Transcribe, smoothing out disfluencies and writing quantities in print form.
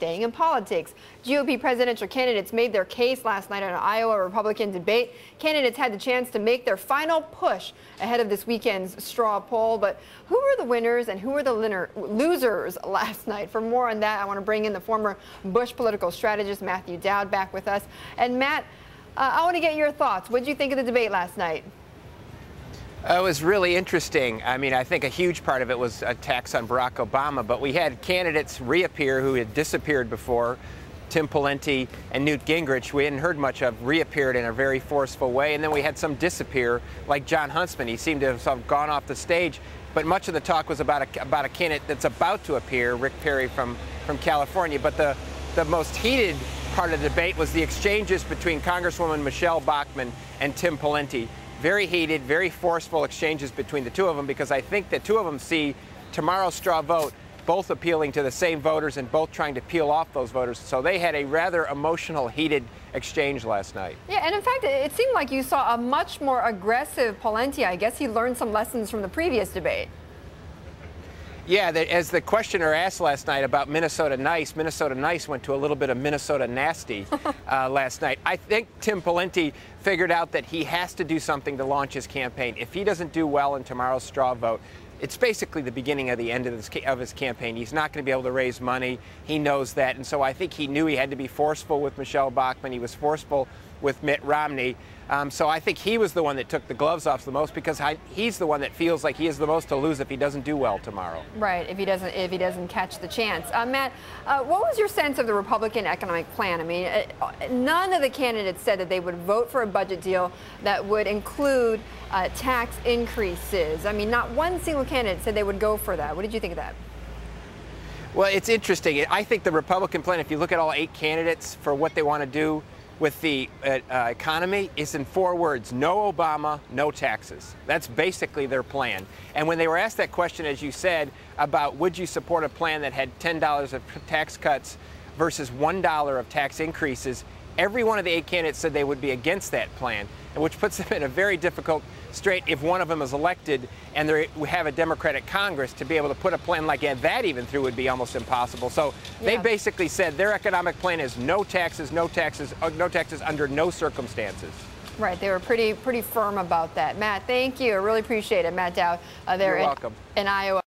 staying in politics. GOP presidential candidates made their case last night on an Iowa Republican debate. Candidates had the chance to make their final push ahead of this weekend's straw poll. But who were the winners and who were the losers last night? For more on that, I want to bring in the former Bush political strategist, Matthew Dowd, back with us. And Matt, I want to get your thoughts. What did you think of the debate last night? It was really interesting. I mean, I think a huge part of it was attacks on Barack Obama, but we had candidates reappear who had disappeared before. Tim Pawlenty and Newt Gingrich, we hadn't heard much of, reappeared in a very forceful way. And then we had some disappear, like John Huntsman. He seemed to have gone off the stage. But much of the talk was about a candidate that's about to appear, Rick Perry from California. But the most heated part of the debate was the exchanges between Congresswoman Michelle Bachmann and Tim Pawlenty. Very heated, very forceful exchanges between the two of them, because I think the two of them see tomorrow's straw vote both appealing to the same voters and both trying to peel off those voters. So they had a rather emotional, heated exchange last night. Yeah, and in fact, it seemed like you saw a much more aggressive Pawlenty. I guess he learned some lessons from the previous debate. Yeah, as the questioner asked last night about Minnesota Nice went to a little bit of Minnesota nasty last night. I think Tim Pawlenty figured out that he has to do something to launch his campaign. If he doesn't do well in tomorrow's straw vote, it's basically the beginning of the end of his campaign. He's not going to be able to raise money. He knows that. And so I think he knew he had to be forceful with Michelle Bachmann. He was forceful with Mitt Romney. So I think he was the one that took the gloves off the most, because he's the one that feels like he has the most to lose if he doesn't do well tomorrow. Right, if he doesn't catch the chance. Matt, what was your sense of the Republican economic plan? I mean, none of the candidates said that they would vote for a budget deal that would include tax increases. I mean, not one single candidate said they would go for that. What did you think of that? Well, it's interesting. I think the Republican plan, if you look at all 8 candidates for what they want to do with the economy, is in 4 words: no Obama, no taxes. That's basically their plan. And when they were asked that question, as you said, about would you support a plan that had $10 of tax cuts versus $1 of tax increases, every one of the 8 candidates said they would be against that plan, which puts them in a very difficult strait if one of them is elected and they have a Democratic Congress. To be able to put a plan like that even through would be almost impossible. So they basically said their economic plan is no taxes, no taxes, no taxes under no circumstances. Right, they were pretty firm about that. Matt, thank you. I really appreciate it. Matt Dowd there You're welcome. in Iowa.